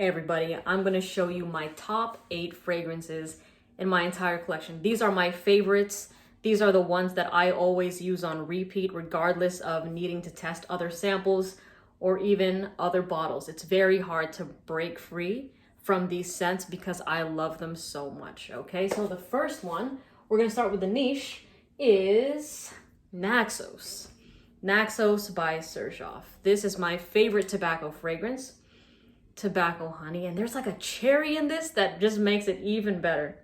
Hey everybody, I'm going to show you my top 8 fragrances in my entire collection. These are my favorites. These are the ones that I always use on repeat regardless of needing to test other samples or even other bottles. It's very hard to break free from these scents because I love them so much. Okay, so the first one, we're going to start with the niche, is Naxos. Naxos by Xerjoff. This is my favorite tobacco fragrance. Tobacco honey, and there's like a cherry in this that just makes it even better.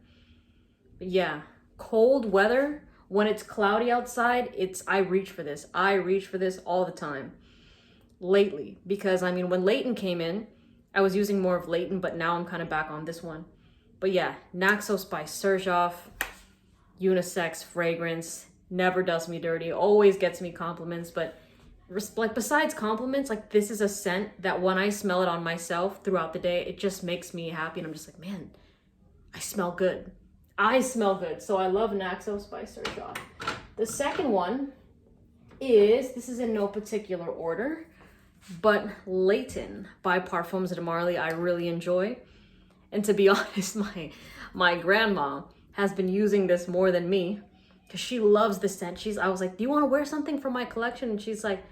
But yeah, cold weather, when it's cloudy outside, I reach for this. I reach for this all the time lately, because I mean, when Leighton came in, I was using more of Layton, but now I'm kind of back on this one. But yeah, Naxos by Xerjoff, unisex fragrance, never does me dirty, always gets me compliments. But like, besides compliments, like, this is a scent that when I smell it on myself throughout the day, it just makes me happy, and I'm just like, man, I smell good. I smell good. So I love Naxos by Xerjoff. The second one is, this is in no particular order, but Layton by Parfums de Marly I really enjoy. And to be honest, my grandma has been using this more than me because she loves the scent. I was like, do you want to wear something from my collection? And she's like,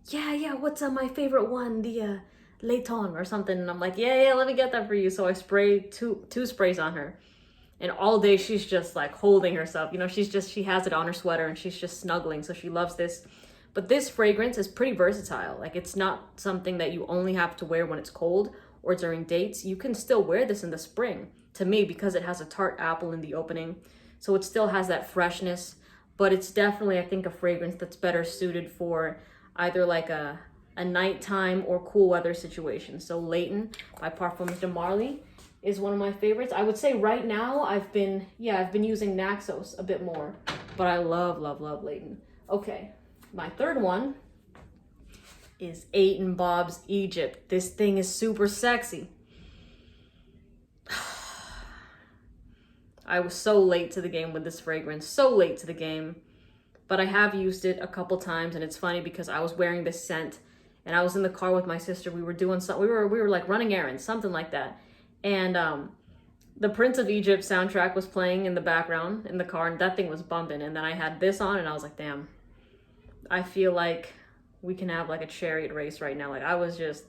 yeah, what's my favorite one? The Layton or something. And I'm like, yeah, let me get that for you. So I sprayed two sprays on her. And all day she's just like holding herself. You know, she has it on her sweater and she's just snuggling. So she loves this. But this fragrance is pretty versatile. Like, it's not something that you only have to wear when it's cold or during dates. You can still wear this in the spring, to me, because it has a tart apple in the opening. So it still has that freshness, but it's definitely, I think, a fragrance that's better suited for either like a nighttime or cool weather situation. So Layton by Parfums de Marly is one of my favorites. I would say right now I've been using Naxos a bit more, but I love Layton. Okay, my third one is 8 Bob's Egypt. This thing is super sexy. I was so late to the game with this fragrance, so late to the game, but I have used it a couple times. And it's funny because I was wearing this scent and I was in the car with my sister. We were doing something, we were like running errands, something like that. And the Prince of Egypt soundtrack was playing in the background in the car, and that thing was bumping. And then I had this on and I was like, damn, I feel like we can have like a chariot race right now. Like, I was just,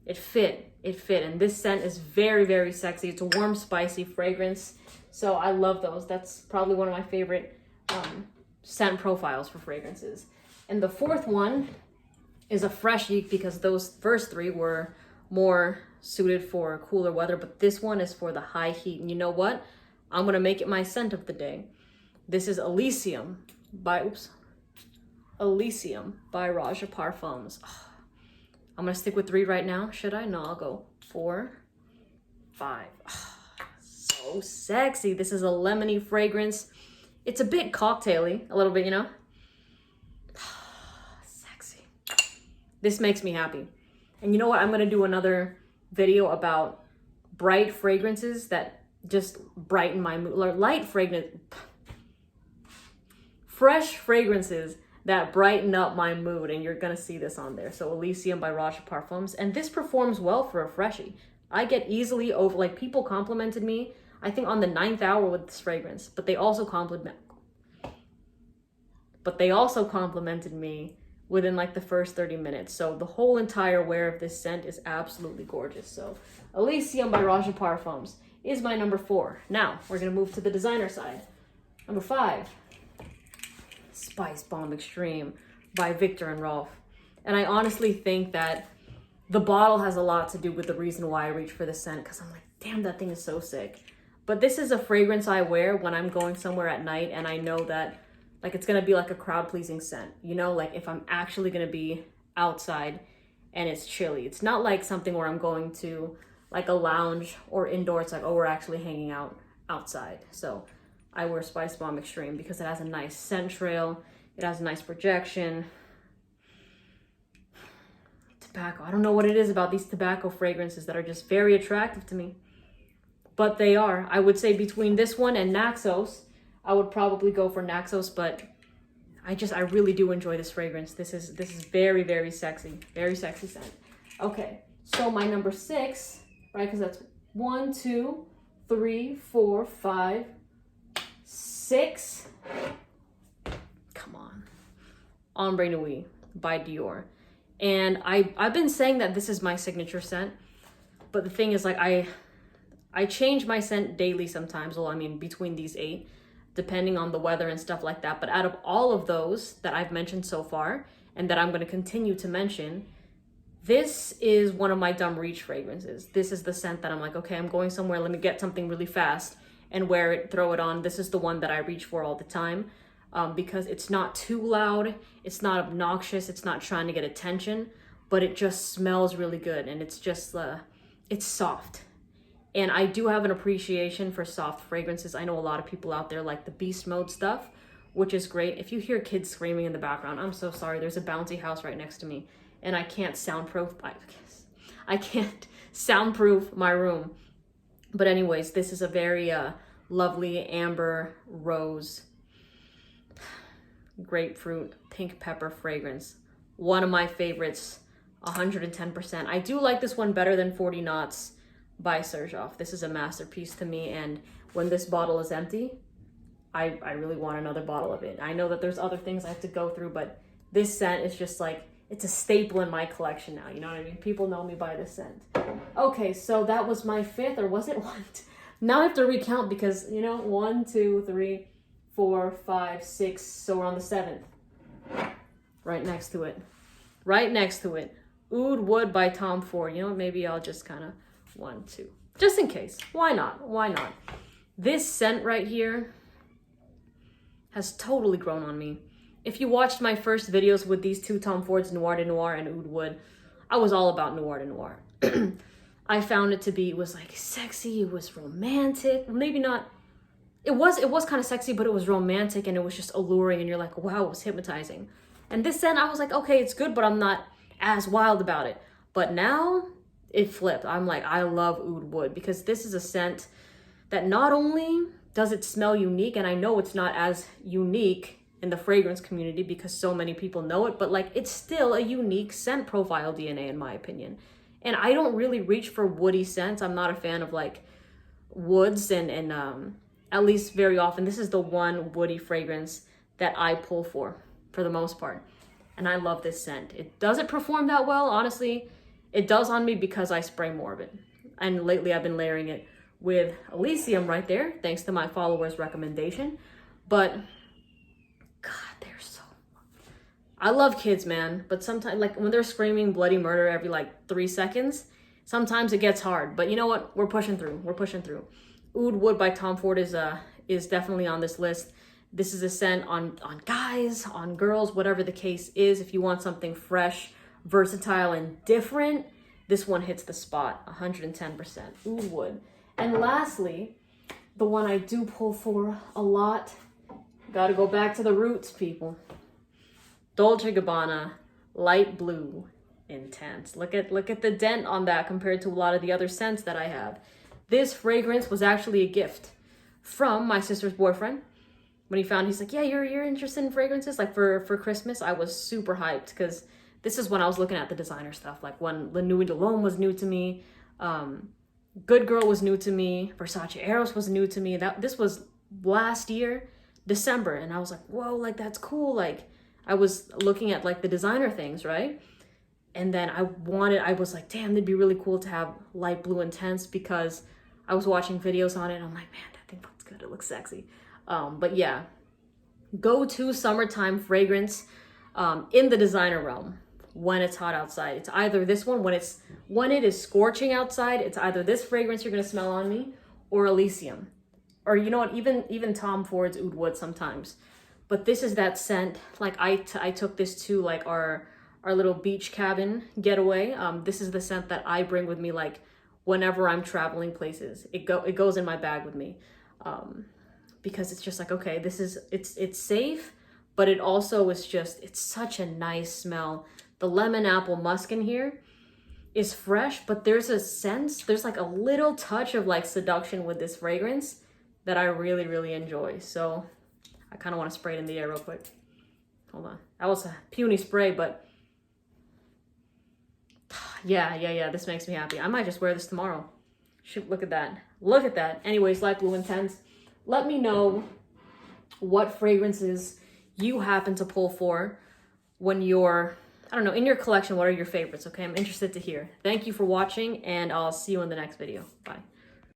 it fit. And this scent is very, very sexy. It's a warm, spicy fragrance. So I love those. That's probably one of my favorite scent profiles for fragrances. And the fourth one is a freshie because those first 3 were more suited for cooler weather, but this one is for the high heat. And you know what? I'm gonna make it my scent of the day. This is Elysium by Roja Parfums. I'm gonna stick with 3 right now. Should I? No, I'll go 4, 5. So sexy. This is a lemony fragrance. It's a bit cocktaily, a little bit, you know? Sexy. This makes me happy. And you know what? I'm gonna do another video about bright fragrances that just brighten my mood. Fresh fragrances that brighten up my mood, and you're gonna see this on there. So Elysium by Roja Parfums, and this performs well for a freshie. I get easily over, like, people complimented me, I think, on the 9th hour with this fragrance, but they also complimented me within like the first 30 minutes. So the whole entire wear of this scent is absolutely gorgeous. So Elysium by Roja Parfums is my number 4. Now we're gonna move to the designer side. Number 5, Spicebomb Extreme by Viktor and Rolf. And I honestly think that the bottle has a lot to do with the reason why I reach for this scent, because I'm like, damn, that thing is so sick. But this is a fragrance I wear when I'm going somewhere at night and I know that, like, it's gonna be like a crowd-pleasing scent. You know, like if I'm actually gonna be outside and it's chilly. It's not like something where I'm going to like a lounge or indoor. It's like, oh, we're actually hanging out outside. So I wear Spicebomb Extreme because it has a nice scent trail. It has a nice projection. Tobacco. I don't know what it is about these tobacco fragrances that are just very attractive to me. But they are. I would say between this one and Naxos, I would probably go for Naxos, but I really do enjoy this fragrance. This is very, very sexy. Very sexy scent. Okay, so my number 6 right? Because that's 1, 2, 3, 4, 5, 6. Come on. Ombre Nuit by Dior. And I've been saying that this is my signature scent, but the thing is, like, I change my scent daily sometimes. Well, I mean, between these 8, depending on the weather and stuff like that. But out of all of those that I've mentioned so far, and that I'm going to continue to mention, this is one of my dumb reach fragrances. This is the scent that I'm like, okay, I'm going somewhere, let me get something really fast and wear it, throw it on. This is the one that I reach for all the time, because it's not too loud, it's not obnoxious, it's not trying to get attention, but it just smells really good, and it's just, it's soft. And I do have an appreciation for soft fragrances. I know a lot of people out there like the beast mode stuff, which is great. If you hear kids screaming in the background, I'm so sorry. There's a bouncy house right next to me, and I can't soundproof. I can't soundproof my room. But anyways, this is a very lovely amber rose, grapefruit, pink pepper fragrance. One of my favorites, 110%. I do like this one better than 40 Knots by Xerjoff. This is a masterpiece to me, and when this bottle is empty, I really want another bottle of it. I know that there's other things I have to go through, but this scent is just like, it's a staple in my collection now, you know what I mean? People know me by this scent. Okay, so that was my 5th, or was it 1? Now I have to recount because, you know, 1, 2, 3, 4, 5, 6, so we're on the 7th. Right next to it. Right next to it. Oud Wood by Tom Ford. You know what, maybe I'll just kind of 1, 2. Just in case. Why not? Why not? This scent right here has totally grown on me. If you watched my first videos with these 2 Tom Fords, Noir de Noir and Oud Wood, I was all about Noir de Noir. I found it to be, it was like sexy, it was romantic, maybe not, it was kind of sexy, but it was romantic, and it was just alluring, and you're like, wow, it was hypnotizing. And this scent, I was like, okay, it's good, but I'm not as wild about it. But now, it flipped. I'm like, I love Oud Wood, because this is a scent that not only does it smell unique, and I know it's not as unique in the fragrance community because so many people know it, but like, it's still a unique scent profile DNA in my opinion. And I don't really reach for woody scents. I'm not a fan of like woods, and at least very often, this is the one woody fragrance that I pull for the most part. And I love this scent. It doesn't perform that well, honestly. It does on me because I spray more of it. And lately I've been layering it with Elysium right there, thanks to my followers' recommendation. But God, they're so, I love kids, man. But sometimes, like when they're screaming bloody murder every like 3 seconds, sometimes it gets hard. But you know what? We're pushing through. We're pushing through. Oud Wood by Tom Ford is definitely on this list. This is a scent on guys, on girls, whatever the case is. If you want something fresh, versatile, and different, this one hits the spot, 110%. Oud Wood. And lastly, the one I do pull for a lot, gotta go back to the roots, people. Dolce Gabbana, light blue, intense. Look at the dent on that compared to a lot of the other scents that I have. This fragrance was actually a gift from my sister's boyfriend. When he found, he's like, yeah, you're interested in fragrances? Like for Christmas, I was super hyped because this is when I was looking at the designer stuff. Like when La Nuit de l'Homme was new to me. Good Girl was new to me. Versace Eros was new to me. This was last year, December. And I was like, whoa, like that's cool. Like I was looking at like the designer things, right? And then I was like, damn, it'd be really cool to have light blue intense, because I was watching videos on it and I'm like, man, that thing looks good. It looks sexy. But yeah, go-to summertime fragrance in the designer realm when it's hot outside. It's either this one, when it is scorching outside, it's either this fragrance you're gonna smell on me, or Elysium. Or you know what, even Tom Ford's Oud Wood sometimes. But this is that scent. Like I took this to like our little beach cabin getaway. This is the scent that I bring with me like whenever I'm traveling places. It goes in my bag with me. Because it's just like, okay, it's safe, but it also is just, it's such a nice smell. The lemon apple musk in here is fresh, but there's a sense, there's like a little touch of like seduction with this fragrance that I really, really enjoy. So I kind of want to spray it in the air real quick. Hold on. That was a puny spray, but yeah, this makes me happy. I might just wear this tomorrow. Look at that. Look at that. Anyways, Light Blue Intense. Let me know what fragrances you happen to pull for when you're, I don't know, in your collection. What are your favorites? Okay, I'm interested to hear. Thank you for watching, and I'll see you in the next video. Bye.